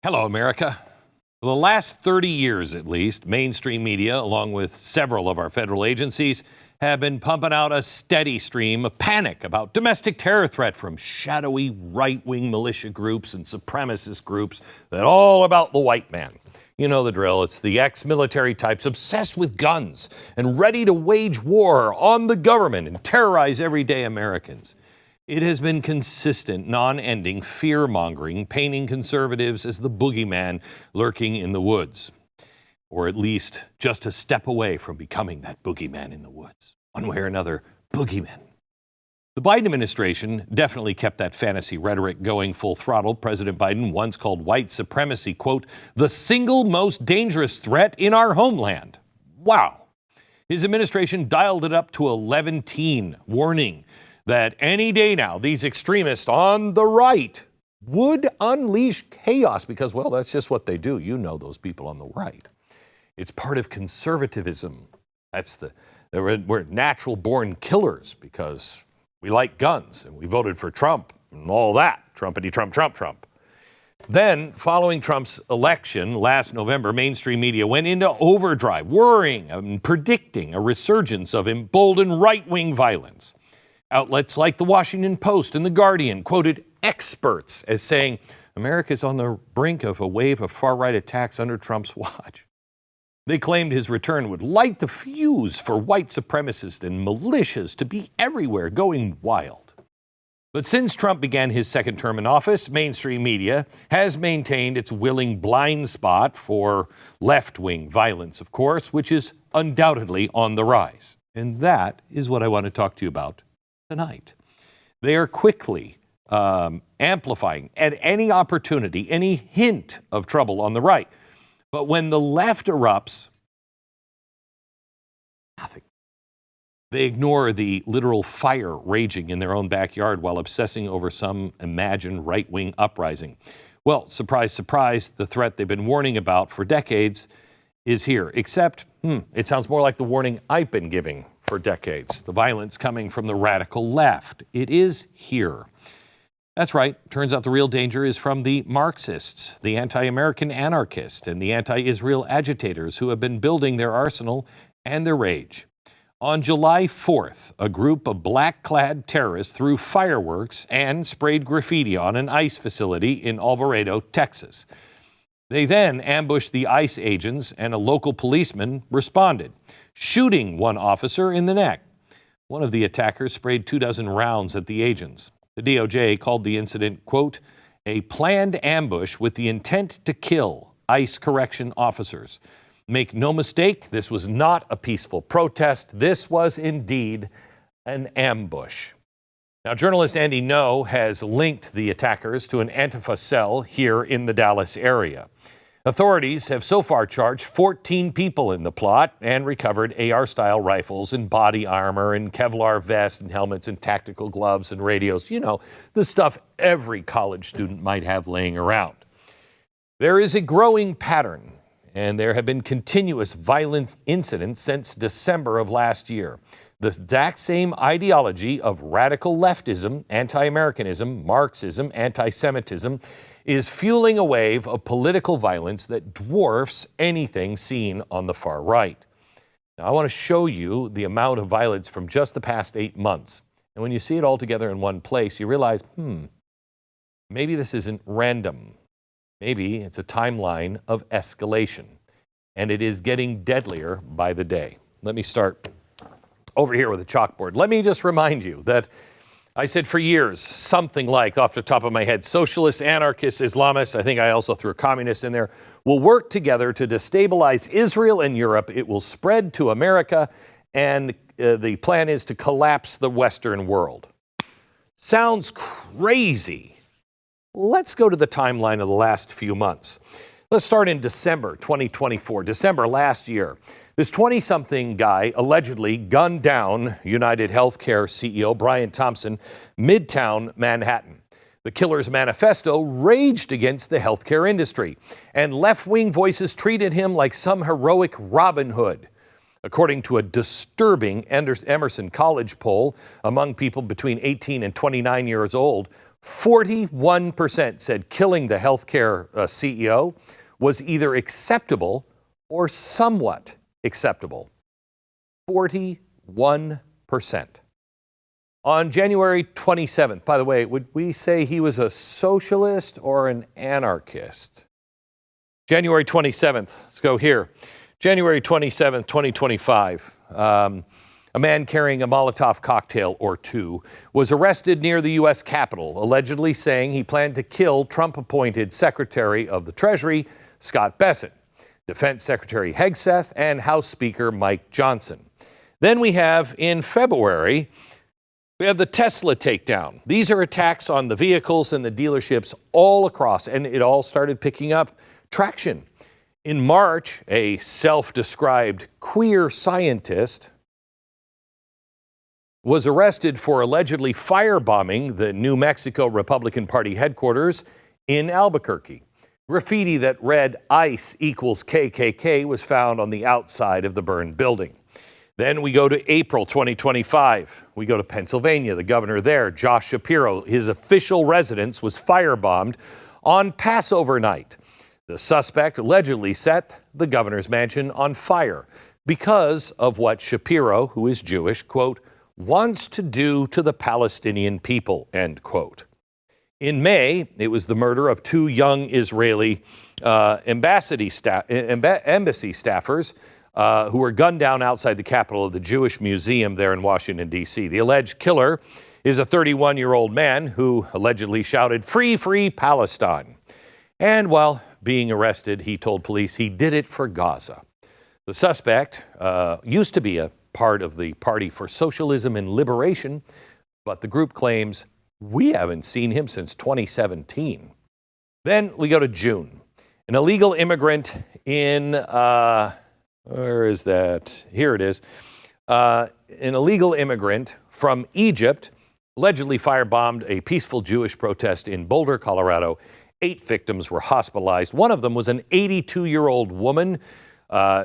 Hello, America. For the last 30 years, at least, mainstream media, along with several of our federal agencies, have been pumping out a steady stream of panic about domestic terror threat from shadowy right-wing militia groups and supremacist groups that are all about the white man. You know the drill. It's the ex-military types obsessed with guns and ready to wage war on the government and terrorize everyday Americans. It has been consistent, non-ending fear-mongering, painting conservatives as the boogeyman lurking in the woods, or at least just a step away from becoming that boogeyman in the woods. One way or another, boogeymen. The Biden administration definitely kept that fantasy rhetoric going full throttle. President Biden once called white supremacy, quote, the single most dangerous threat in our homeland. Wow. His administration dialed it up to 11-teen, warning that any day now, these extremists on the right would unleash chaos because, well, that's just what they do. You know those people on the right. It's part of conservatism. We're natural-born killers because we like guns and we voted for Trump and all that. Trumpity-Trump, Trump. Then, following Trump's election last November, mainstream media went into overdrive, worrying and predicting a resurgence of emboldened right-wing violence. Outlets like the Washington Post and the Guardian quoted experts as saying America's on the brink of a wave of far-right attacks under Trump's watch. They claimed his return would light the fuse for white supremacists and militias to be everywhere, going wild. But since Trump began his second term in office, mainstream media has maintained its willing blind spot for left-wing violence, of course, which is undoubtedly on the rise. And that is what I want to talk to you about tonight. They are quickly amplifying at any opportunity, any hint of trouble on the right. But when the left erupts, nothing. They ignore the literal fire raging in their own backyard while obsessing over some imagined right-wing uprising. Well, surprise, surprise, the threat they've been warning about for decades is here, except it sounds more like the warning I've been giving for decades. The violence coming from the radical left. It is here. That's right. Turns out the real danger is from the Marxists, the anti-American anarchists, and the anti-Israel agitators who have been building their arsenal and their rage. On July 4th, a group of black-clad terrorists threw fireworks and sprayed graffiti on an ICE facility in Alvarado, Texas. They then ambushed the ICE agents, and a local policeman responded, shooting one officer in the neck. One of the attackers sprayed 24 rounds at the agents. The DOJ called the incident, quote, a planned ambush with the intent to kill ICE correction officers. Make no mistake, this was not a peaceful protest. This was indeed an ambush. Now, journalist Andy Ngo has linked the attackers to an Antifa cell here in the Dallas area. Authorities have so far charged 14 people in the plot and recovered AR-style rifles and body armor and Kevlar vests and helmets and tactical gloves and radios. You know, the stuff every college student might have laying around. There is a growing pattern, and there have been continuous violent incidents since December of last year. The exact same ideology of radical leftism, anti-Americanism, Marxism, anti-Semitism is fueling a wave of political violence that dwarfs anything seen on the far right. Now, I want to show you the amount of violence from just the past 8 months. And when you see it all together in one place, you realize, maybe this isn't random. Maybe it's a timeline of escalation. And it is getting deadlier by the day. Let me start over here with a chalkboard. Let me just remind you that I said for years, something like, off the top of my head, socialists, anarchists, Islamists, I think I also threw communists in there, will work together to destabilize Israel and Europe. It will spread to America, and the plan is to collapse the Western world. Sounds crazy. Let's go to the timeline of the last few months. Let's start in December 2024, December last year. This 20-something guy allegedly gunned down United Healthcare CEO Brian Thompson, Midtown Manhattan. The killer's manifesto raged against the healthcare industry, and left-wing voices treated him like some heroic Robin Hood. According to a disturbing Emerson College poll among people between 18 and 29 years old, 41% said killing the healthcare CEO was either acceptable or somewhat acceptable. 41%. On January 27th, by the way, would we say he was a socialist or an anarchist? January 27th, let's go here. January 27th, 2025. A man carrying a Molotov cocktail or two was arrested near the U.S. Capitol, allegedly saying he planned to kill Trump-appointed Secretary of the Treasury, Scott Bessent, Defense Secretary Hegseth, and House Speaker Mike Johnson. Then we have, in February, we have the Tesla takedown. These are attacks on the vehicles and the dealerships all across, and it all started picking up traction. In March, a self-described queer scientist was arrested for allegedly firebombing the New Mexico Republican Party headquarters in Albuquerque. Graffiti that read ICE equals KKK was found on the outside of the burned building. Then we go to April 2025. We go to Pennsylvania. The governor there, Josh Shapiro, his official residence was firebombed on Passover night. The suspect allegedly set the governor's mansion on fire because of what Shapiro, who is Jewish, quote, wants to do to the Palestinian people, end quote. In May, it was the murder of two young Israeli embassy staffers who were gunned down outside the capital of the Jewish Museum there in Washington, D.C. The alleged killer is a 31-year-old man who allegedly shouted, "Free, free Palestine." And while being arrested, he told police he did it for Gaza. The suspect used to be a part of the Party for Socialism and Liberation, but the group claims we haven't seen him since 2017. Then we go to June. An illegal immigrant in, where is that? Here it is. An illegal immigrant from Egypt allegedly firebombed a peaceful Jewish protest in Boulder, Colorado. 8 victims were hospitalized. One of them was an 82-year-old woman.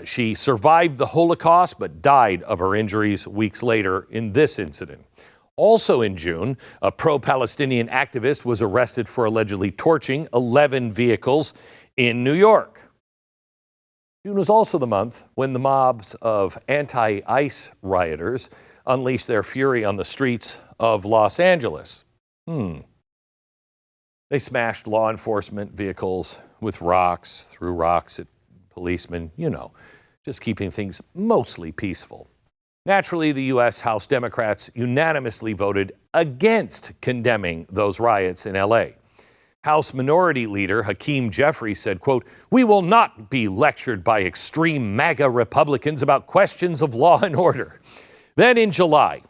She survived the Holocaust but died of her injuries weeks later in this incident. Also in June, a pro-Palestinian activist was arrested for allegedly torching 11 vehicles in New York. June was also the month when the mobs of anti-ICE rioters unleashed their fury on the streets of Los Angeles. They smashed law enforcement vehicles with rocks, threw rocks at policemen, just keeping things mostly peaceful. Naturally, the U.S. House Democrats unanimously voted against condemning those riots in L.A. House Minority Leader Hakeem Jeffries said, quote, "We will not be lectured by extreme MAGA Republicans about questions of law and order." Then in July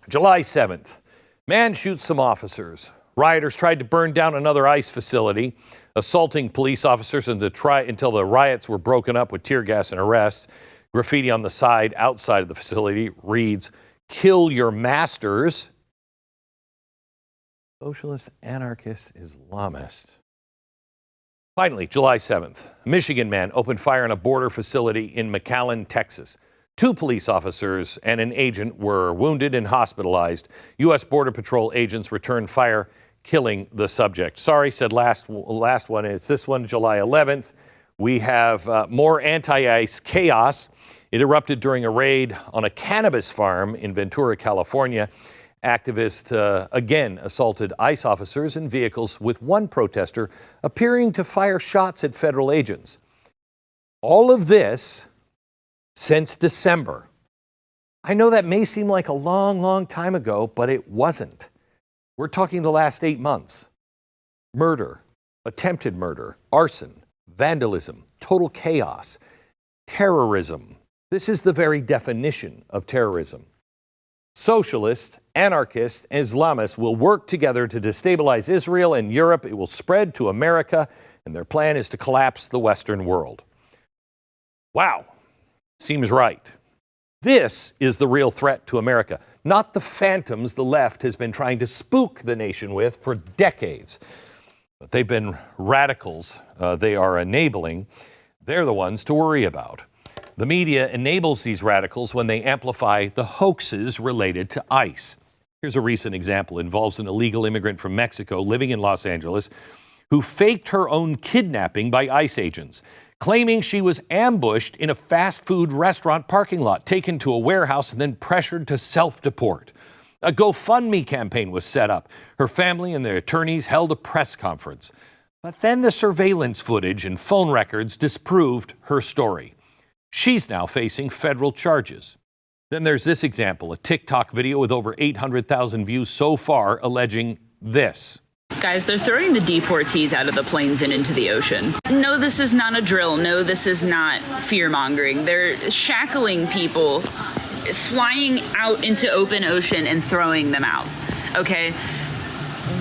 7th, man shoots some officers. Rioters tried to burn down another ICE facility, assaulting police officers until the riots were broken up with tear gas and arrests. Graffiti on the side outside of the facility reads, "Kill your masters." Socialist, anarchist, Islamist. Finally, July 7th, a Michigan man opened fire on a border facility in McAllen, Texas. 2 police officers and an agent were wounded and hospitalized. U.S. Border Patrol agents returned fire, killing the subject. Sorry, said last one. It's this one, July 11th. We have more anti-ICE chaos. It erupted during a raid on a cannabis farm in Ventura, California. Activists again assaulted ICE officers and vehicles, with one protester appearing to fire shots at federal agents. All of this since December. I know that may seem like a long, long time ago, but it wasn't. We're talking the last 8 months. Murder, attempted murder, arson, vandalism, total chaos, terrorism. This is the very definition of terrorism. Socialists, anarchists, and Islamists will work together to destabilize Israel and Europe. It will spread to America, and their plan is to collapse the Western world. Wow, seems right. This is the real threat to America, not the phantoms the left has been trying to spook the nation with for decades. But they've been radicals they are enabling. They're the ones to worry about. The media enables these radicals when they amplify the hoaxes related to ICE. Here's a recent example. It involves an illegal immigrant from Mexico living in Los Angeles who faked her own kidnapping by ICE agents, claiming she was ambushed in a fast food restaurant parking lot, taken to a warehouse, and then pressured to self-deport. A GoFundMe campaign was set up. Her family and their attorneys held a press conference. But then the surveillance footage and phone records disproved her story. She's now facing federal charges. Then there's this example, a TikTok video with over 800,000 views so far alleging this. Guys, they're throwing the deportees out of the planes and into the ocean. No, this is not a drill. No, this is not fear-mongering. They're shackling people, flying out into open ocean and throwing them out, okay?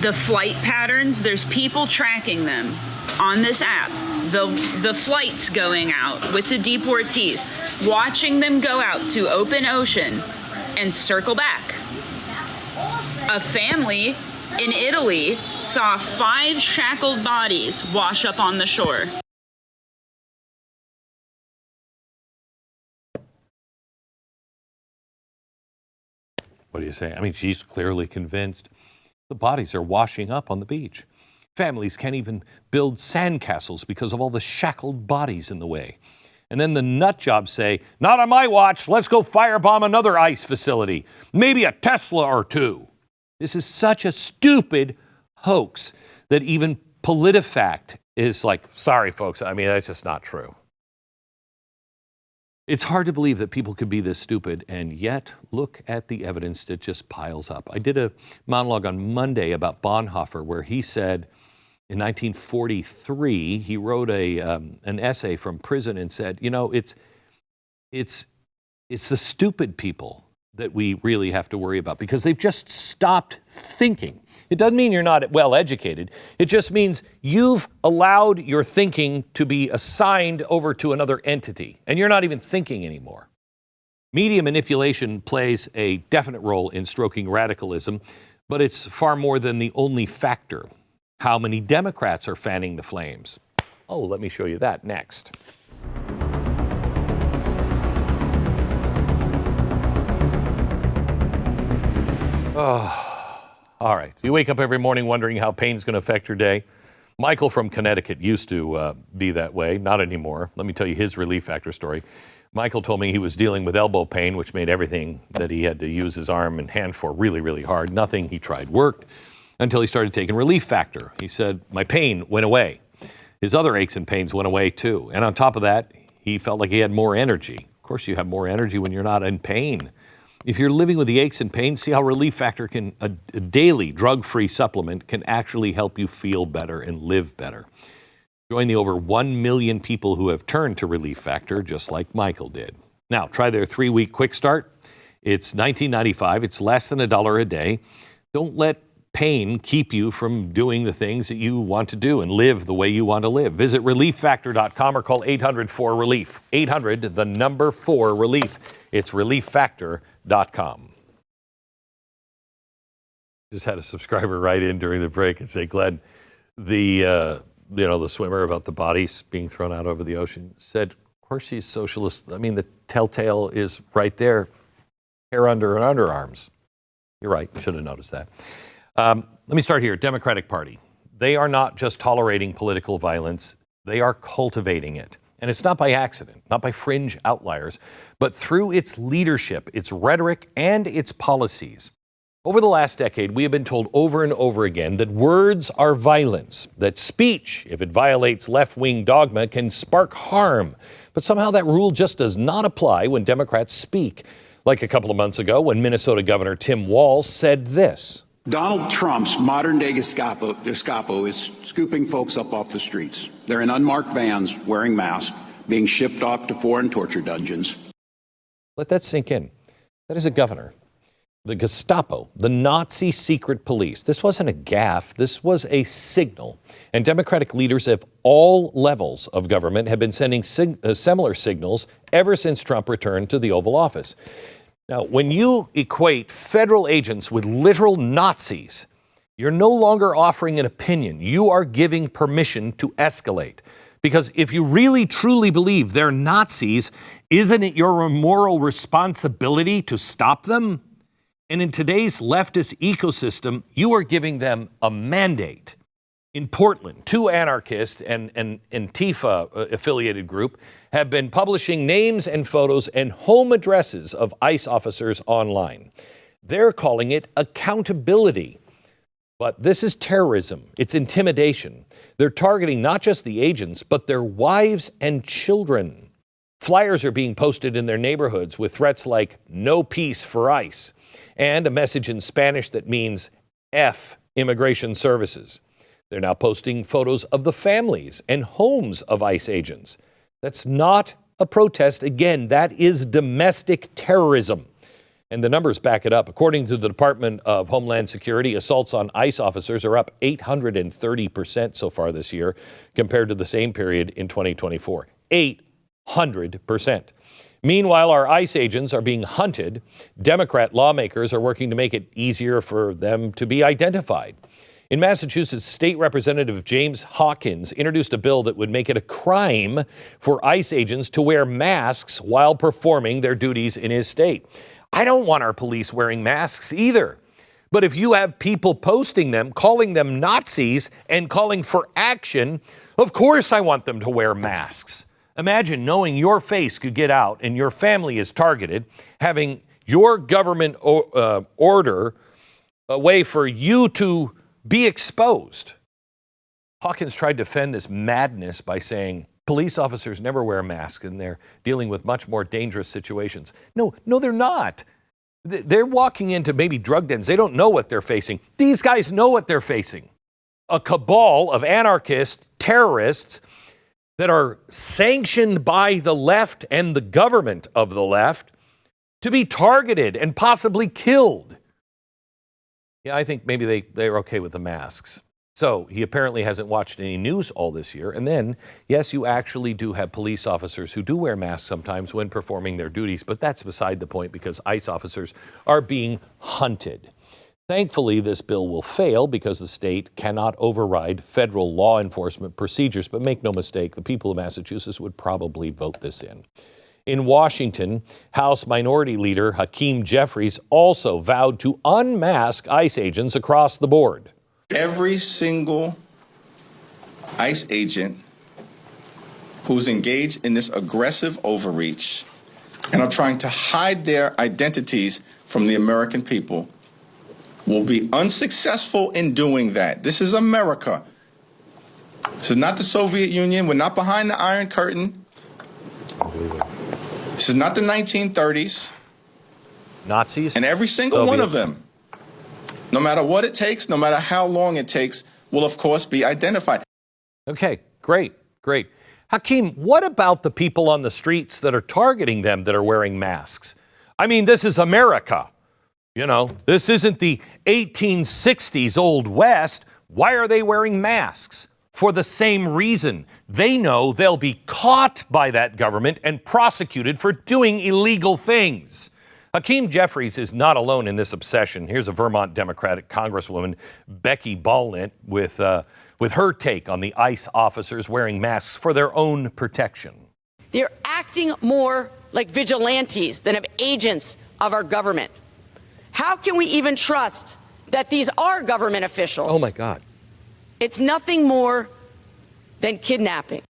The flight patterns, there's people tracking them on this app. The flights going out with the deportees, watching them go out to open ocean and circle back. A family in Italy saw 5 shackled bodies wash up on the shore. What do you say? I mean, she's clearly convinced the bodies are washing up on the beach. Families can't even build sandcastles because of all the shackled bodies in the way. And then the nut jobs say, not on my watch, let's go firebomb another ICE facility, maybe a Tesla or two. This is such a stupid hoax that even PolitiFact is like, sorry, folks, I mean, that's just not true. It's hard to believe that people could be this stupid, and yet look at the evidence that just piles up. I did a monologue on Monday about Bonhoeffer where he said in 1943, he wrote an essay from prison and said, you know, it's the stupid people that we really have to worry about because they've just stopped thinking. It doesn't mean you're not well educated. It just means you've allowed your thinking to be assigned over to another entity, and you're not even thinking anymore. Media manipulation plays a definite role in stoking radicalism, but it's far more than the only factor. How many Democrats are fanning the flames? Oh, let me show you that next. Oh, all right. You wake up every morning wondering how pain's going to affect your day. Michael from Connecticut used to be that way, not anymore. Let me tell you his relief factor story. Michael told me he was dealing with elbow pain, which made everything that he had to use his arm and hand for really, really hard. Nothing he tried worked until he started taking relief factor. He said, my pain went away. His other aches and pains went away too. And on top of that, he felt like he had more energy. Of course, you have more energy when you're not in pain. If you're living with the aches and pains, see how Relief Factor a daily drug-free supplement can actually help you feel better and live better. Join the over 1 million people who have turned to Relief Factor, just like Michael did. Now, try their 3-week quick start. It's $19.95. It's less than $1 a day. Don't let pain keep you from doing the things that you want to do and live the way you want to live. Visit relieffactor.com or call 800-4-RELIEF. 800-4-RELIEF. It's relieffactor.com. Just had a subscriber write in during the break and say, Glenn, the swimmer about the bodies being thrown out over the ocean said, of course she's socialist. I mean, the telltale is right there, hair under her underarms. You're right. Should have noticed that. Let me start here. Democratic Party. They are not just tolerating political violence. They are cultivating it. And it's not by accident, not by fringe outliers, but through its leadership, its rhetoric, and its policies. Over the last decade, we have been told over and over again that words are violence, that speech, if it violates left-wing dogma, can spark harm. But somehow that rule just does not apply when Democrats speak. Like a couple of months ago when Minnesota Governor Tim Walz said this. Donald Trump's modern-day Gestapo is scooping folks up off the streets. They're in unmarked vans, wearing masks, being shipped off to foreign torture dungeons. Let that sink in. That is a governor. The Gestapo, the Nazi secret police. This wasn't a gaffe. This was a signal. And Democratic leaders of all levels of government have been sending similar signals ever since Trump returned to the Oval Office. Now, when you equate federal agents with literal Nazis, you're no longer offering an opinion. You are giving permission to escalate. Because if you really truly believe they're Nazis, isn't it your moral responsibility to stop them? And in today's leftist ecosystem, you are giving them a mandate. In Portland, two anarchist and Antifa affiliated group have been publishing names and photos and home addresses of ICE officers online. They're calling it accountability. But this is terrorism. It's intimidation. They're targeting not just the agents, but their wives and children. Flyers are being posted in their neighborhoods with threats like "no peace for ICE" and a message in Spanish that means F immigration services. They're now posting photos of the families and homes of ICE agents. That's not a protest. Again, that is domestic terrorism. And the numbers back it up. According to the Department of Homeland Security, assaults on ICE officers are up 830% so far this year compared to the same period in 2024. 800%. Meanwhile, our ICE agents are being hunted. Democrat lawmakers are working to make it easier for them to be identified. In Massachusetts, State Representative James Hawkins introduced a bill that would make it a crime for ICE agents to wear masks while performing their duties in his state. I don't want our police wearing masks either. But if you have people posting them, calling them Nazis, and calling for action, of course I want them to wear masks. Imagine knowing your face could get out and your family is targeted, having your government order a way for you to be exposed. Hawkins tried to defend this madness by saying police officers never wear masks and they're dealing with much more dangerous situations. No, they're not. They're walking into maybe drug dens. They don't know what they're facing. These guys know what they're facing. A cabal of anarchist terrorists that are sanctioned by the left and the government of the left to be targeted and possibly killed. Yeah, I think maybe they're okay with the masks. So he apparently hasn't watched any news all this year. And then, yes, you actually do have police officers who do wear masks sometimes when performing their duties. But that's beside the point because ICE officers are being hunted. Thankfully, this bill will fail because the state cannot override federal law enforcement procedures. But make no mistake, the people of Massachusetts would probably vote this in. In Washington, House Minority Leader Hakeem Jeffries also vowed to unmask ICE agents across the board. Every single ICE agent who's engaged in this aggressive overreach and are trying to hide their identities from the American people will be unsuccessful in doing that. This is America. This is not the Soviet Union. We're not behind the Iron Curtain. This is not the 1930s. Nazis? And every single Soviets. one of them, no matter what it takes, no matter how long it takes, will of course be identified. Okay, great. Hakeem, what about the people on the streets that are targeting them that are wearing masks? I mean, this is America. You know, this isn't the 1860s Old West. Why are they wearing masks? For the same reason. They know they'll be caught by that government and prosecuted for doing illegal things. Hakeem Jeffries is not alone in this obsession. Here's a Vermont Democratic Congresswoman, Becky Ballint, with her take on the ICE officers wearing masks for their own protection. They're acting more like vigilantes than of agents of our government. How can we even trust that these are government officials? Oh, my God. It's nothing more than kidnapping.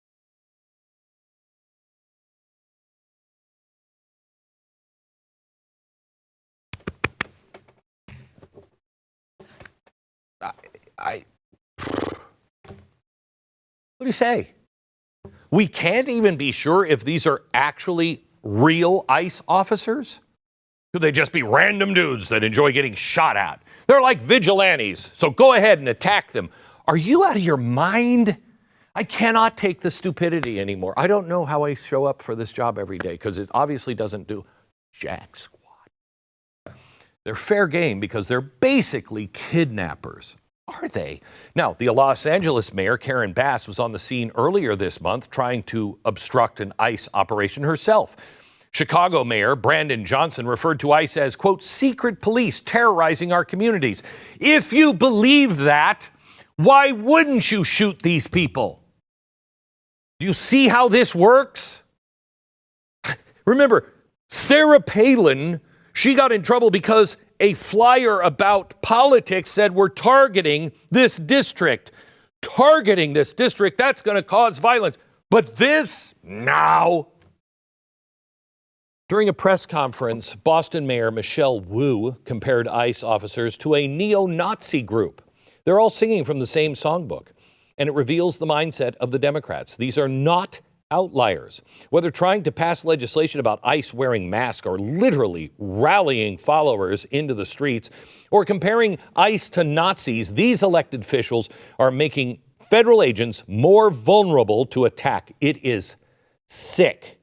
What do you say? We can't even be sure if these are actually real ICE officers? Could they just be random dudes that enjoy getting shot at? They're like vigilantes, so go ahead and attack them. Are you out of your mind? I cannot take the stupidity anymore. I don't know how I show up for this job every day because it obviously doesn't do jack squat. They're fair game because they're basically kidnappers. Are they? Now, the Los Angeles mayor, Karen Bass, was on the scene earlier this month trying to obstruct an ICE operation herself. Chicago Mayor Brandon Johnson referred to ICE as, quote, secret police terrorizing our communities. If you believe that, why wouldn't you shoot these people? Do you see how this works? Remember, Sarah Palin, she got in trouble because a flyer about politics said, we're targeting this district. Targeting this district, that's going to cause violence. But this, now. During a press conference, Boston Mayor Michelle Wu compared ICE officers to a neo-Nazi group. They're all singing from the same songbook, and it reveals the mindset of the Democrats. These are not outliers. Whether trying to pass legislation about ICE wearing masks or literally rallying followers into the streets or comparing ICE to Nazis, these elected officials are making federal agents more vulnerable to attack. It is sick.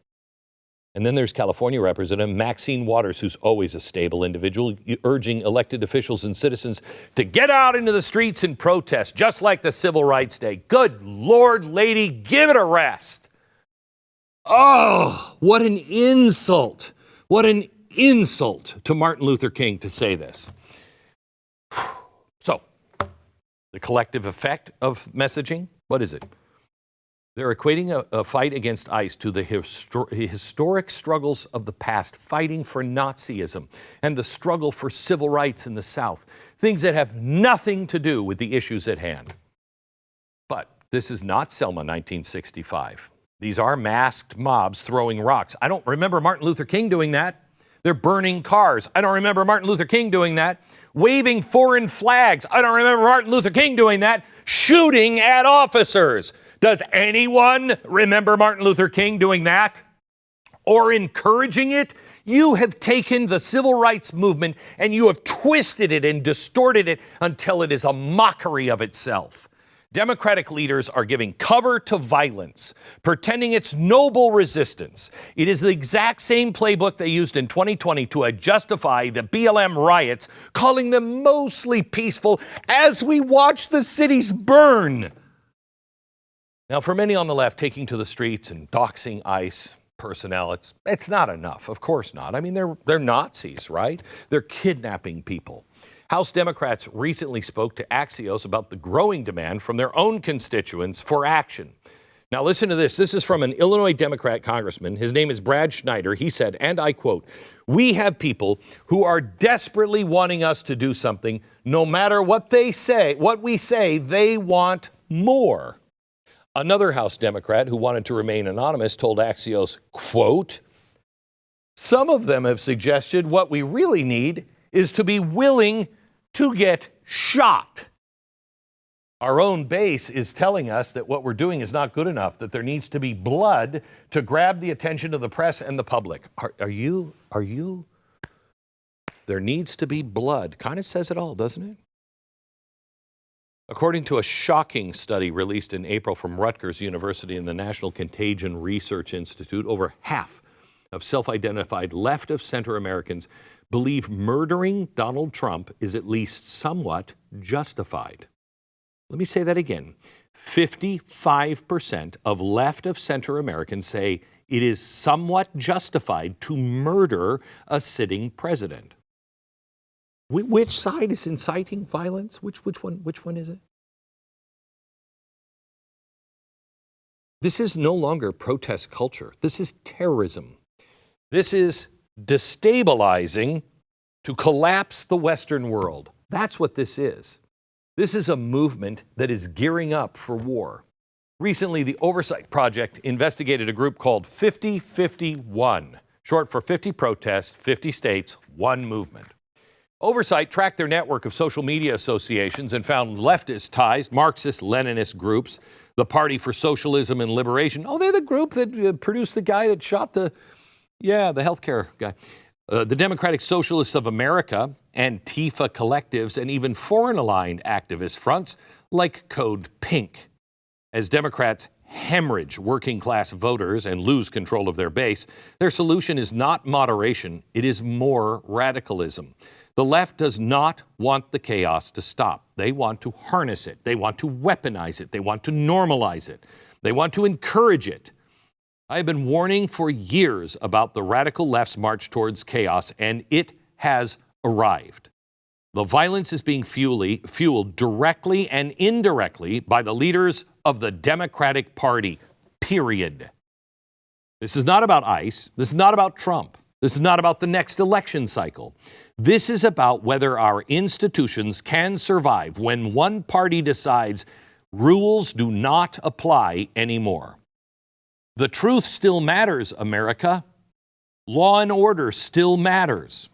And then there's California Representative Maxine Waters, who's always a stable individual, urging elected officials and citizens to get out into the streets and protest, just like the Civil Rights Day. Good Lord, lady, give it a rest. Oh, what an insult. What an insult to Martin Luther King to say this. So, the collective effect of messaging, what is it? They're equating a fight against ICE to the historic struggles of the past, fighting for Nazism and the struggle for civil rights in the South, things that have nothing to do with the issues at hand. But this is not Selma 1965. These are masked mobs throwing rocks. I don't remember Martin Luther King doing that. They're burning cars. I don't remember Martin Luther King doing that. Waving foreign flags. I don't remember Martin Luther King doing that. Shooting at officers. Does anyone remember Martin Luther King doing that or encouraging it? You have taken the civil rights movement and you have twisted it and distorted it until it is a mockery of itself. Democratic leaders are giving cover to violence, pretending it's noble resistance. It is the exact same playbook they used in 2020 to justify the BLM riots, calling them mostly peaceful as we watch the cities burn. Now, for many on the left, taking to the streets and doxing ICE personnel, it's not enough. Of course not. I mean, they're Nazis, right? They're kidnapping people. House Democrats recently spoke to Axios about the growing demand from their own constituents for action. Now, listen to this. This is from an Illinois Democrat congressman. His name is Brad Schneider. He said, and I quote, "We have people who are desperately wanting us to do something. No matter what they say, what we say, they want more." Another House Democrat who wanted to remain anonymous told Axios, quote, "Some of them have suggested what we really need is to be willing to get shot." Our own base is telling us that what we're doing is not good enough, that there needs to be blood to grab the attention of the press and the public. Are you? There needs to be blood. Kind of says it all, doesn't it? According to a shocking study released in April from Rutgers University and the National Contagion Research Institute, over half of self-identified left-of-center Americans believe murdering Donald Trump is at least somewhat justified. Let me say that again. 55% of left-of-center Americans say it is somewhat justified to murder a sitting president. Which side is inciting violence? Which one is it? This is no longer protest culture. This is terrorism. This is destabilizing to collapse the Western world. That's what this is. This is a movement that is gearing up for war. Recently, the Oversight Project investigated a group called 50-51, short for 50 protests, 50 states, one movement. Oversight tracked their network of social media associations and found leftist ties, Marxist-Leninist groups, the Party for Socialism and Liberation. Oh, they're the group that produced the guy that shot the healthcare guy. The Democratic Socialists of America, Antifa collectives, and even foreign-aligned activist fronts like Code Pink. As Democrats hemorrhage working-class voters and lose control of their base, their solution is not moderation, it is more radicalism. The left does not want the chaos to stop. They want to harness it. They want to weaponize it. They want to normalize it. They want to encourage it. I have been warning for years about the radical left's march towards chaos, and it has arrived. The violence is being fueled directly and indirectly by the leaders of the Democratic Party, period. This is not about ICE. This is not about Trump. This is not about the next election cycle. This is about whether our institutions can survive when one party decides rules do not apply anymore. The truth still matters, America. Law and order still matters.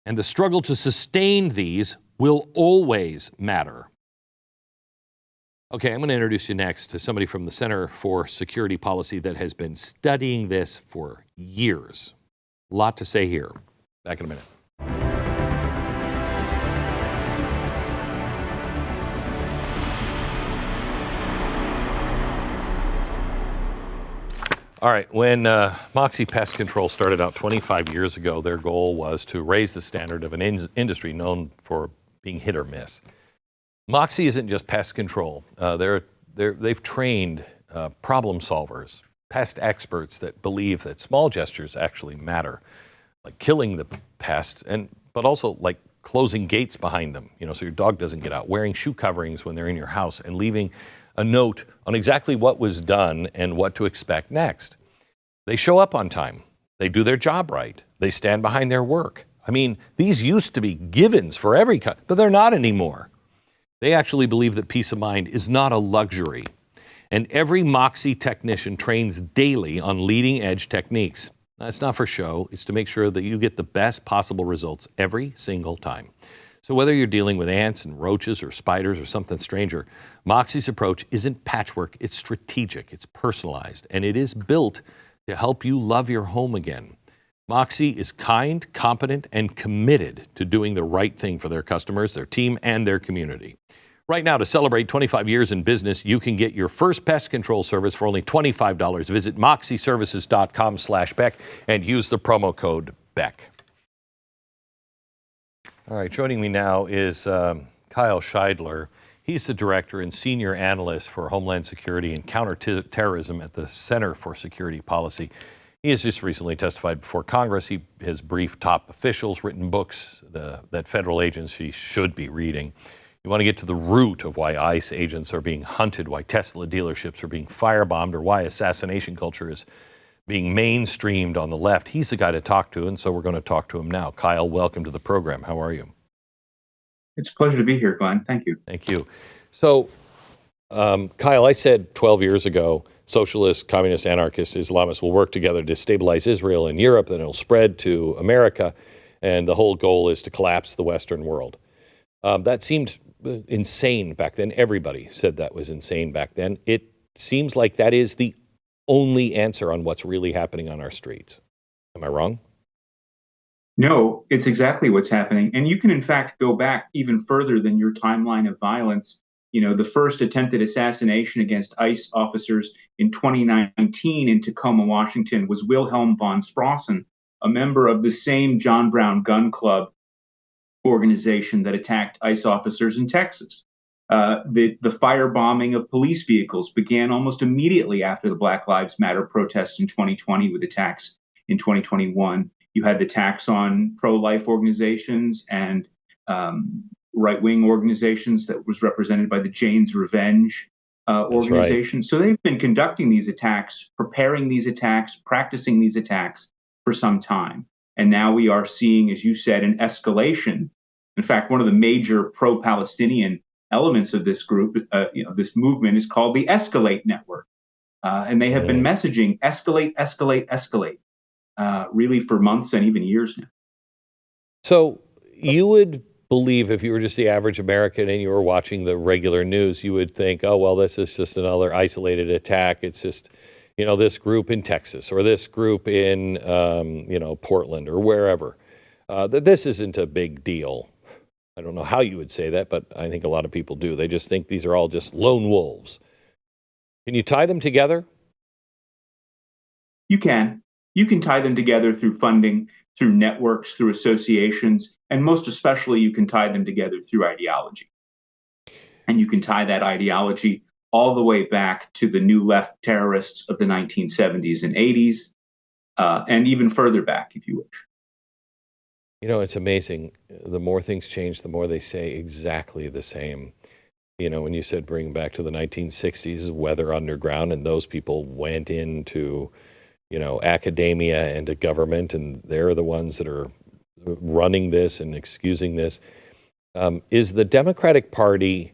And the struggle to sustain these will always matter. Okay, I'm going to introduce you next to somebody from the Center for Security Policy that has been studying this for years. A lot to say here. Back in a minute. All right, when Moxie Pest Control started out 25 years ago, their goal was to raise the standard of an industry known for being hit or miss. Moxie isn't just pest control. They've trained problem solvers, pest experts that believe that small gestures actually matter, like killing the pest, but also like closing gates behind them, so your dog doesn't get out, wearing shoe coverings when they're in your house, and leaving a note on exactly what was done and what to expect next. They show up on time. They do their job right. They stand behind their work. I mean, these used to be givens for every country, but they're not anymore. They actually believe that peace of mind is not a luxury. And every Moxie technician trains daily on leading edge techniques. That's not for show. It's to make sure that you get the best possible results every single time. So whether you're dealing with ants and roaches or spiders or something stranger, Moxie's approach isn't patchwork, it's strategic, it's personalized, and it is built to help you love your home again. Moxie is kind, competent, and committed to doing the right thing for their customers, their team, and their community. Right now, to celebrate 25 years in business, you can get your first pest control service for only $25. Visit moxieservices.com/Beck and use the promo code Beck. All right, joining me now is Kyle Shideler. He's the director and senior analyst for Homeland Security and Counterterrorism at the Center for Security Policy. He has just recently testified before Congress. He has briefed top officials, written books that federal agencies should be reading. You want to get to the root of why ICE agents are being hunted, why Tesla dealerships are being firebombed, or why assassination culture is being mainstreamed on the left. He's the guy to talk to, and so we're going to talk to him now. Kyle, welcome to the program. How are you? It's a pleasure to be here, Glenn. Thank you. Thank you. So, Kyle, I said 12 years ago, socialists, communists, anarchists, Islamists will work together to stabilize Israel and Europe, then it'll spread to America, and the whole goal is to collapse the Western world. That seemed insane back then. Everybody said that was insane back then. It seems like that is the only answer on what's really happening on our streets. Am I wrong? No, it's exactly what's happening. And you can, in fact, go back even further than your timeline of violence. The first attempted assassination against ICE officers in 2019 in Tacoma, Washington, was Wilhelm von Sprossen, a member of the same John Brown Gun Club organization that attacked ICE officers in Texas. The firebombing of police vehicles began almost immediately after the Black Lives Matter protests in 2020 with attacks in 2021. You had the attacks on pro-life organizations and right-wing organizations that was represented by the Jane's Revenge organization. Right. So they've been conducting these attacks, preparing these attacks, practicing these attacks for some time. And now we are seeing, as you said, an escalation. In fact, one of the major pro-Palestinian elements of this group, this movement is called the Escalate Network. And they have been messaging escalate, escalate, escalate, really for months and even years now. So you would believe if you were just the average American and you were watching the regular news, you would think, oh, well, this is just another isolated attack. It's just, this group in Texas or this group in, Portland or wherever. This isn't a big deal. I don't know how you would say that, but I think a lot of people do. They just think these are all just lone wolves. Can you tie them together? You can. You can tie them together through funding, through networks, through associations, and most especially you can tie them together through ideology. And you can tie that ideology all the way back to the New Left terrorists of the 1970s and 80s, and even further back, if you wish. It's amazing. The more things change, the more they say exactly the same. When you said bring back to the 1960s, Weather Underground, and those people went into, academia and to government, and they're the ones that are running this and excusing this. Is the Democratic Party,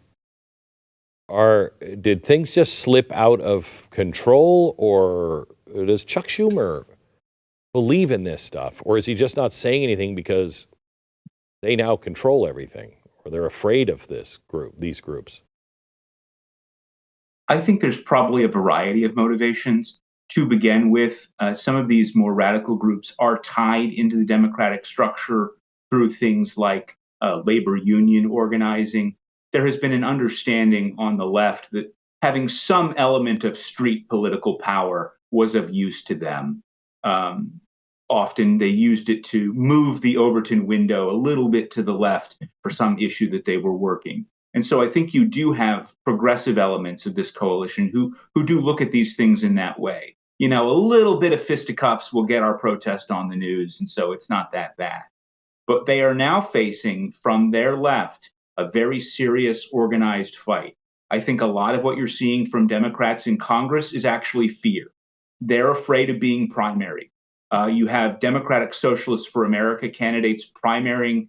did things just slip out of control, or does Chuck Schumer believe in this stuff, or is he just not saying anything because they now control everything, or they're afraid of these groups? I think there's probably a variety of motivations. To begin with, some of these more radical groups are tied into the democratic structure through things like labor union organizing. There has been an understanding on the left that having some element of street political power was of use to them. Often they used it to move the Overton window a little bit to the left for some issue that they were working. And so I think you do have progressive elements of this coalition who do look at these things in that way. A little bit of fisticuffs will get our protest on the news, and so it's not that bad. But they are now facing, from their left, a very serious organized fight. I think a lot of what you're seeing from Democrats in Congress is actually fear. They're afraid of being primaried. You have Democratic Socialists for America candidates primarying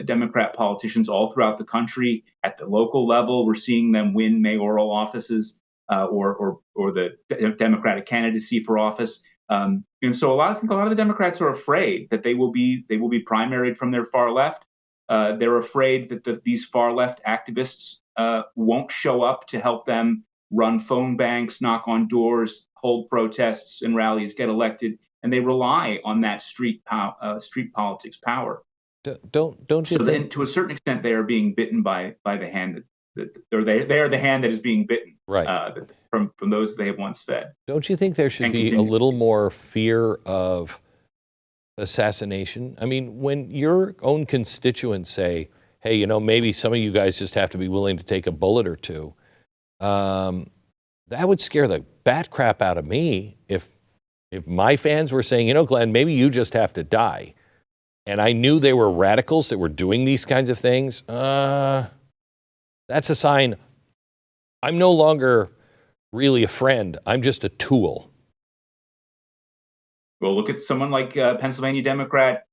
Democrat politicians all throughout the country. At the local level, we're seeing them win mayoral offices or the Democratic candidacy for office. And so I think a lot of the Democrats are afraid that they will be primaried from their far left. They're afraid that these far left activists won't show up to help them run phone banks, knock on doors, hold protests and rallies, get elected, and they rely on that street politics power. Don't you so think? Then, to a certain extent, they are being bitten by the hand or they are the hand that is being bitten, right, from those they have once fed. Don't you think there should be a little more fear of assassination? I mean, when your own constituents say, hey, maybe some of you guys just have to be willing to take a bullet or two, that would scare the bat crap out of me if my fans were saying, Glenn, maybe you just have to die. And I knew they were radicals that were doing these kinds of things. That's a sign I'm no longer really a friend. I'm just a tool. Well, look at someone like Pennsylvania Democrat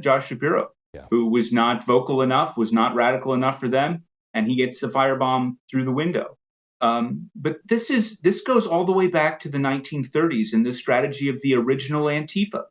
Josh Shapiro, who was not vocal enough, was not radical enough for them, and he gets a firebomb through the window. But this goes all the way back to the 1930s and the strategy of the original Antifa,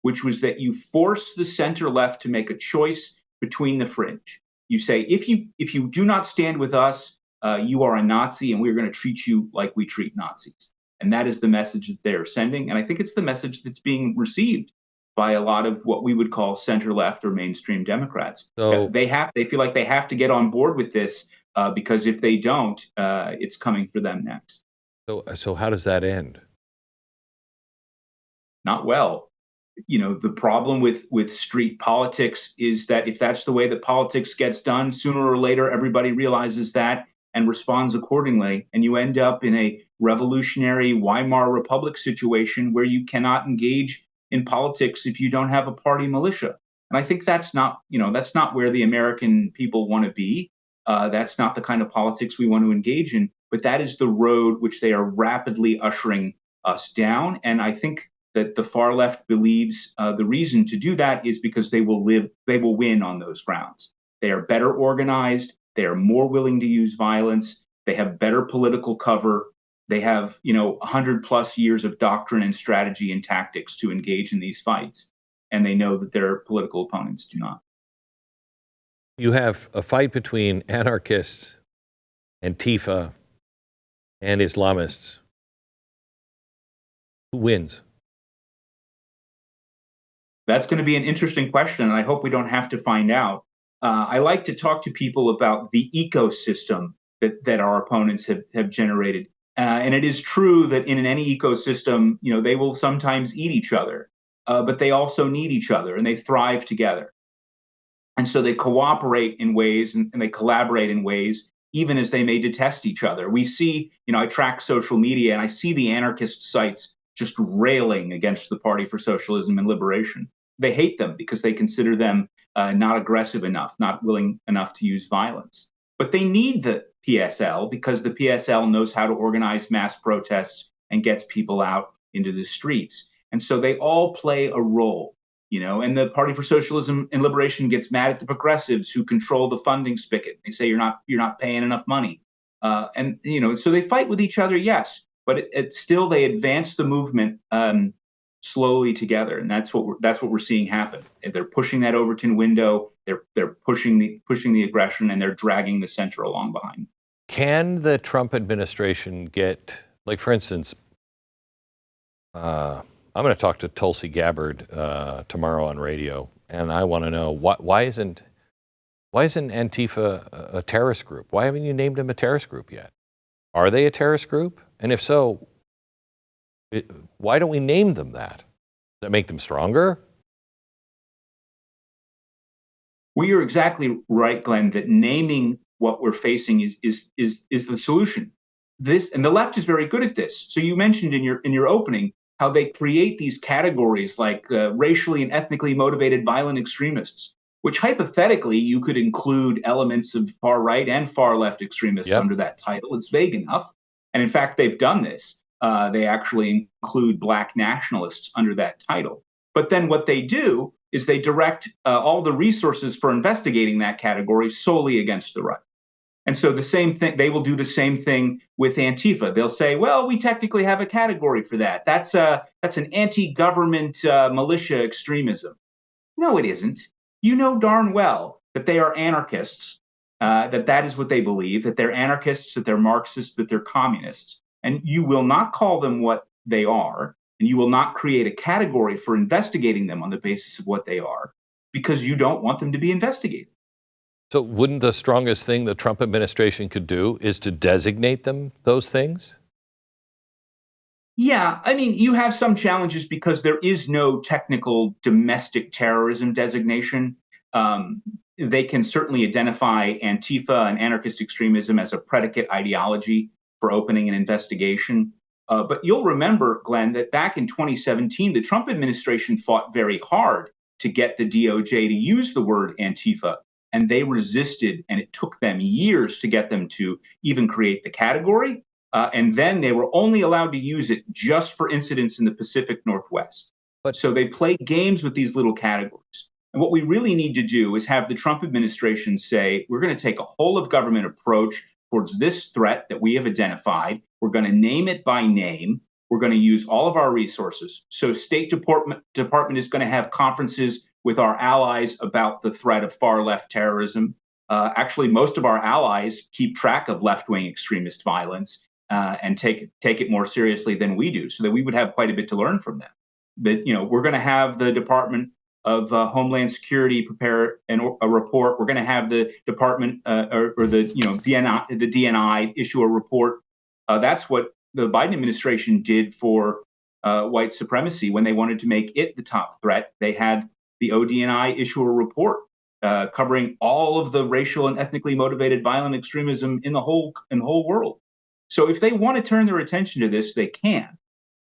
which was that you force the center left to make a choice between the fringe. You say, if you do not stand with us, you are a Nazi, and we're going to treat you like we treat Nazis. And that is the message that they're sending. And I think it's the message that's being received by a lot of what we would call center left or mainstream Democrats. So they feel like they have to get on board with this because if they don't, it's coming for them next. So how does that end? Not well. The problem with street politics is that if that's the way that politics gets done, sooner or later, everybody realizes that and responds accordingly. And you end up in a revolutionary Weimar Republic situation where you cannot engage in politics if you don't have a party militia. And I think that's not where the American people want to be. That's not the kind of politics we want to engage in. But that is the road which they are rapidly ushering us down. And I think that the far left believes the reason to do that is because they will win on those grounds. They are better organized. They are more willing to use violence. They have better political cover. They have, 100+ years of doctrine and strategy and tactics to engage in these fights. And they know that their political opponents do not. You have a fight between anarchists, Antifa, and Islamists. Who wins? That's going to be an interesting question, and I hope we don't have to find out. I like to talk to people about the ecosystem that our opponents have generated. And it is true that in any ecosystem, they will sometimes eat each other, but they also need each other and they thrive together. And so they cooperate in ways and they collaborate in ways, even as they may detest each other. We see, I track social media and I see the anarchist sites just railing against the Party for Socialism and Liberation. They hate them because they consider them not aggressive enough, not willing enough to use violence. But they need the PSL because the PSL knows how to organize mass protests and gets people out into the streets. And so they all play a role, and the Party for Socialism and Liberation gets mad at the progressives who control the funding spigot. They say you're not paying enough money. So they fight with each other, yes, but it still they advance the movement slowly together, and that's what we're seeing happen. And they're pushing that Overton window, they're pushing the aggression, and they're dragging the center along behind. Can the Trump administration get, like, for instance, I'm going to talk to Tulsi Gabbard tomorrow on radio, and I want to know why isn't Antifa a terrorist group? Why haven't you named them a terrorist group yet? Are they a terrorist group? And if so, why don't we name them that? Does that make them stronger? Well, you're exactly right, Glenn, that naming what we're facing is the solution. This, and the left is very good at this. So you mentioned in your opening how they create these categories like racially and ethnically motivated violent extremists, which hypothetically you could include elements of far right and far left extremists under that title. It's vague enough. And in fact, they've done this. They actually include black nationalists under that title. But then what they do is they direct all the resources for investigating that category solely against the right. And so the same thing, they will do the same thing with Antifa. They'll say, well, we technically have a category for that. That's an anti-government militia extremism. No, it isn't. You know darn well that they are anarchists, that is what they believe, that they're anarchists, that they're Marxists, that they're communists. And you will not call them what they are, and you will not create a category for investigating them on the basis of what they are, because you don't want them to be investigated. So wouldn't the strongest thing the Trump administration could do is to designate them those things? Yeah, I mean, you have some challenges because there is no technical domestic terrorism designation. They can certainly identify Antifa and anarchist extremism as a predicate ideology for opening an investigation. But you'll remember, Glenn, that back in 2017, the Trump administration fought very hard to get the DOJ to use the word Antifa. And they resisted, and it took them years to get them to even create the category. And then they were only allowed to use it just for incidents in the Pacific Northwest. So they play games with these little categories. And what we really need to do is have the Trump administration say, we're going to take a whole of government approach towards this threat that we have identified. We're going to name it by name. We're going to use all of our resources. So State Department is going to have conferences with our allies about the threat of far left terrorism. Actually, most of our allies keep track of left-wing extremist violence and take it more seriously than we do, so that we would have quite a bit to learn from them. But we're going to have the Department of Homeland Security prepare a report. We're going to have the Department or the DNI issue a report. That's what the Biden administration did for white supremacy when they wanted to make it the top threat. They had the ODNI issue a report covering all of the racial and ethnically motivated violent extremism in the whole world. So if they want to turn their attention to this, they can.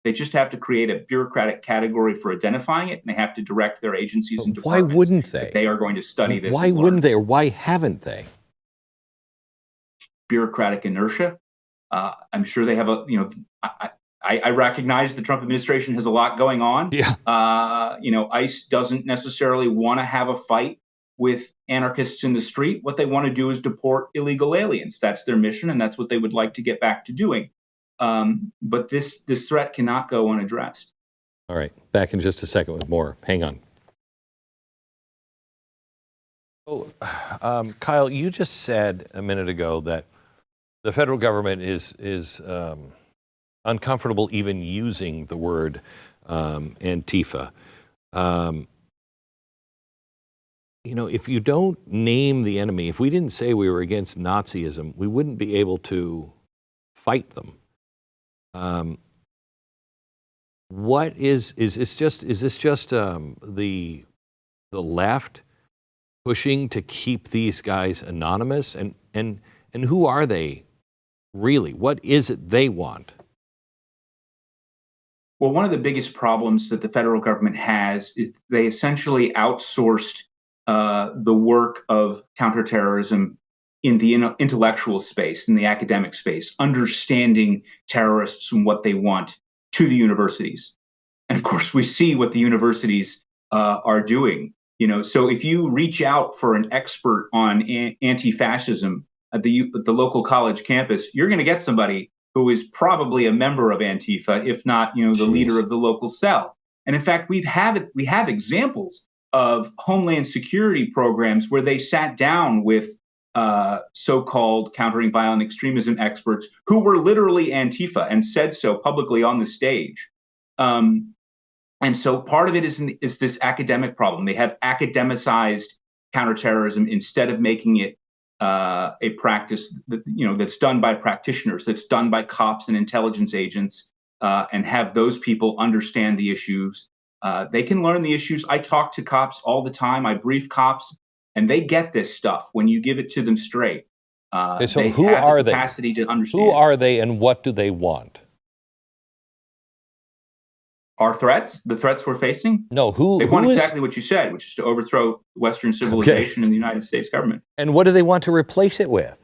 They just have to create a bureaucratic category for identifying it, and they have to direct their agencies and departments. Why wouldn't they? If they are going to study this. Why wouldn't they, or why haven't they? Bureaucratic inertia. I'm sure they have I recognize the Trump administration has a lot going on. Yeah. ICE doesn't necessarily want to have a fight with anarchists in the street. What they want to do is deport illegal aliens. That's their mission, and that's what they would like to get back to doing. But this threat cannot go unaddressed. All right. Back in just a second with more. Hang on. Oh, Kyle, you just said a minute ago that the federal government is uncomfortable even using the word Antifa. If you don't name the enemy, if we didn't say we were against Nazism, we wouldn't be able to fight them. What is this just the left pushing to keep these guys anonymous? And who are they really? What is it they want? Well, one of the biggest problems that the federal government has is they essentially outsourced the work of counterterrorism in the intellectual space, in the academic space, understanding terrorists and what they want to the universities. And of course, we see what the universities are doing. So if you reach out for an expert on anti-fascism at the local college campus, you're going to get somebody who is probably a member of Antifa, if not, the leader of the local cell. And in fact, we have examples of homeland security programs where they sat down with so-called countering violent extremism experts who were literally Antifa and said so publicly on the stage. And so part of it is this academic problem. They have academicized counterterrorism instead of making it a practice that, that's done by practitioners, that's done by cops and intelligence agents, and have those people understand the issues. They can learn the issues. I talk to cops all the time. I brief cops, and they get this stuff when you give it to them straight. So they who have are the they? capacity to understand. Who are they, and what do they want? Our threats, the threats we're facing? No, They want exactly what you said, which is to overthrow Western civilization and the United States government. And what do they want to replace it with?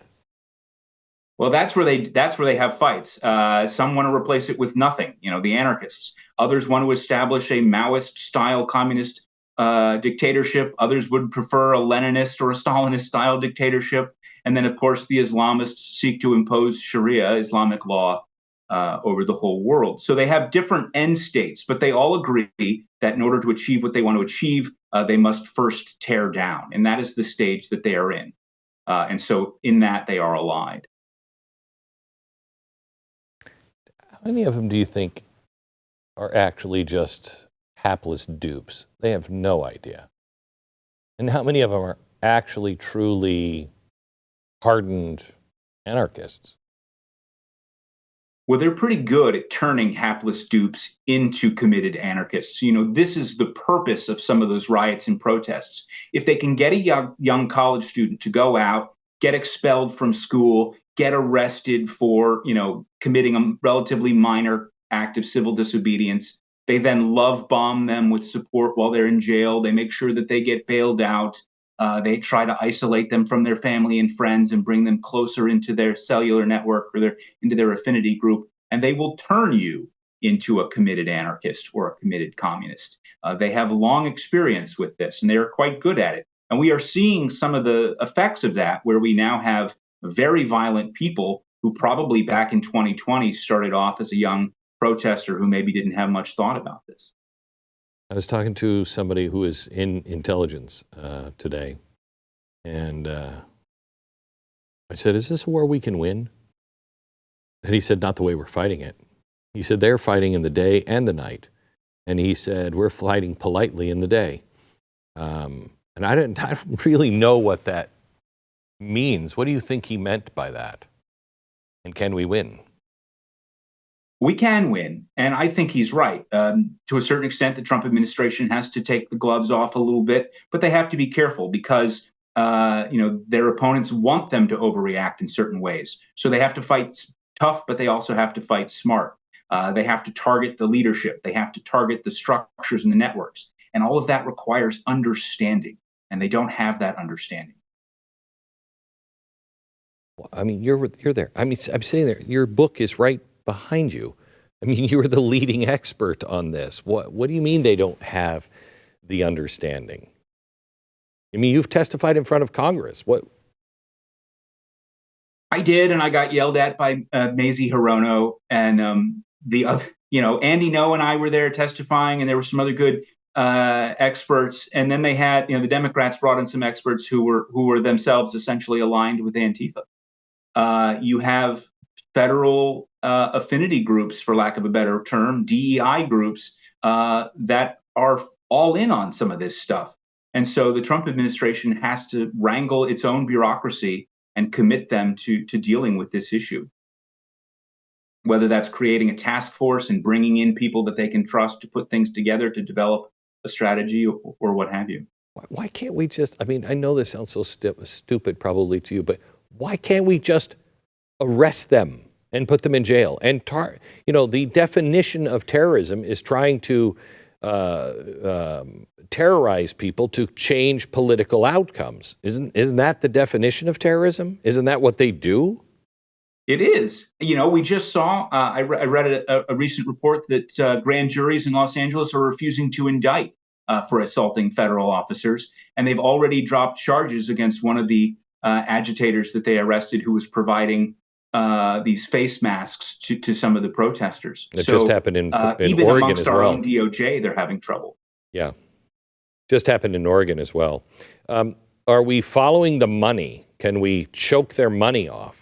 Well, that's where they have fights. Some want to replace it with nothing, the anarchists. Others want to establish a Maoist-style communist dictatorship. Others would prefer a Leninist or a Stalinist-style dictatorship. And then, of course, the Islamists seek to impose Sharia, Islamic law, over the whole world. So they have different end states, but they all agree that in order to achieve what they want to achieve, they must first tear down. And that is the stage that they are in. And so in that, they are allied. How many of them do you think are actually just hapless dupes? They have no idea. And how many of them are actually truly hardened anarchists? Well, they're pretty good at turning hapless dupes into committed anarchists. This is the purpose of some of those riots and protests. If they can get a young college student to go out, get expelled from school, get arrested for, committing a relatively minor act of civil disobedience, they then love bomb them with support while they're in jail. They make sure that they get bailed out. They try to isolate them from their family and friends and bring them closer into their cellular network or into their affinity group. And they will turn you into a committed anarchist or a committed communist. They have long experience with this, and they are quite good at it. And we are seeing some of the effects of that, where we now have very violent people who probably back in 2020 started off as a young protester who maybe didn't have much thought about this. I was talking to somebody who is in intelligence today, and I said, is this a war we can win? And he said, not the way we're fighting it. He said, they're fighting in the day and the night. And he said, we're fighting politely in the day. And I don't really know what that means. What do you think he meant by that? And can we win? We can win, and I think he's right. To a certain extent, the Trump administration has to take the gloves off a little bit, but they have to be careful because their opponents want them to overreact in certain ways. So they have to fight tough, but they also have to fight smart. They have to target the leadership. They have to target the structures and the networks, and all of that requires understanding, and they don't have that understanding. I mean, you're there. I mean, I'm sitting there. Your book is right behind you. I mean, you're the leading expert on this. What do you mean they don't have the understanding? I mean, you've testified in front of Congress. What? I did, and I got yelled at by Mazie Hirono, and Andy Ngo and I were there testifying, and there were some other good experts. And then they had, the Democrats brought in some experts who were themselves essentially aligned with Antifa. You have federal affinity groups, for lack of a better term, DEI groups that are all in on some of this stuff. And so the Trump administration has to wrangle its own bureaucracy and commit them to dealing with this issue. Whether that's creating a task force and bringing in people that they can trust to put things together to develop a strategy or what have you. Why can't we just, I mean, I know this sounds so stupid probably to you, but why can't we just arrest them and put them in jail? And the definition of terrorism is trying to terrorize people to change political outcomes. Isn't that the definition of terrorism? Isn't that what they do? It is. You know, we just saw, I read a recent report that grand juries in Los Angeles are refusing to indict for assaulting federal officers. And they've already dropped charges against one of the agitators that they arrested who was providing these face masks to some of the protesters. It just happened in even Oregon amongst as our well. own DOJ, they're having trouble. Yeah. Just happened in Oregon as well. Are we following the money? Can we choke their money off?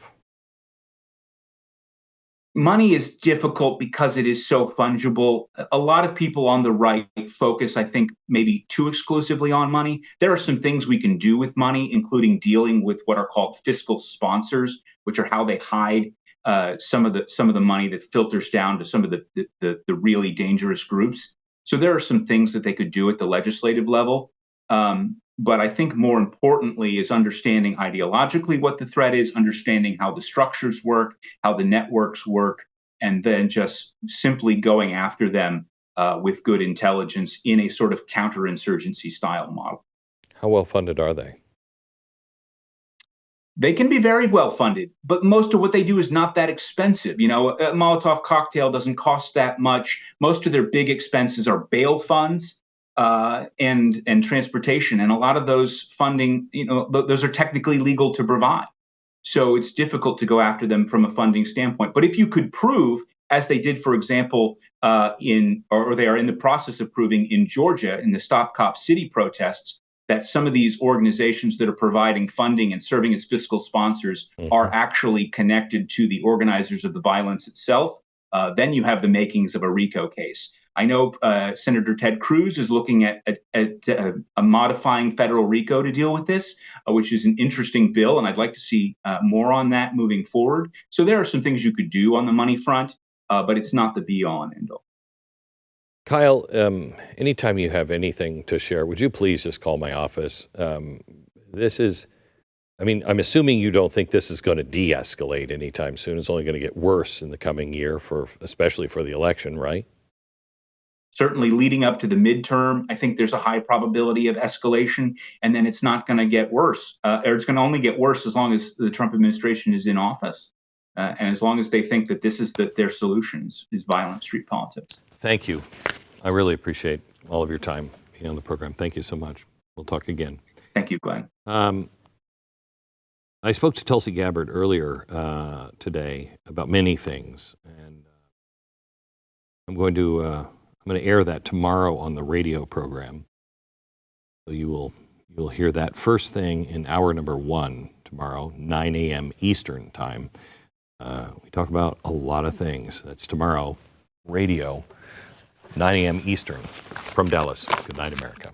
Money is difficult because it is so fungible. A lot of people on the right focus, I think, maybe too exclusively on money. There are some things we can do with money, including dealing with what are called fiscal sponsors, which are how they hide some of the money that filters down to some of the really dangerous groups. So there are some things that they could do at the legislative level. But I think more importantly is understanding ideologically what the threat is, understanding how the structures work, how the networks work, and then just simply going after them with good intelligence in a sort of counterinsurgency style model. How well funded are they? They can be very well funded, but most of what they do is not that expensive. You know, a Molotov cocktail doesn't cost that much. Most of their big expenses are bail funds. And transportation, and a lot of those funding, you know, those are technically legal to provide. So it's difficult to go after them from a funding standpoint. But if you could prove, as they did, for example, or they are in the process of proving in Georgia in the Stop Cop City protests, that some of these organizations that are providing funding and serving as fiscal sponsors are actually connected to the organizers of the violence itself, then you have the makings of a RICO case. I know Senator Ted Cruz is looking at modifying federal RICO to deal with this, which is an interesting bill, and I'd like to see more on that moving forward. So there are some things you could do on the money front, but it's not the be-all and end-all. Kyle, anytime you have anything to share, would you please just call my office? This is, I mean, I'm assuming you don't think this is going to de-escalate anytime soon. It's only going to get worse in the coming year, especially for the election, right? Certainly leading up to the midterm, I think there's a high probability of escalation, and then it's not going to get worse, or it's going to only get worse as long as the Trump administration is in office, and as long as they think that this is their solutions is violent street politics. Thank you. I really appreciate all of your time being on the program. Thank you so much. We'll talk again. Thank you, Glenn. I spoke to Tulsi Gabbard earlier today about many things, and I'm going to air that tomorrow on the radio program. So you'll hear that first thing in hour number 1 tomorrow, 9 a.m. Eastern time. We talk about a lot of things. That's tomorrow, radio, 9 a.m. Eastern from Dallas. Good night, America.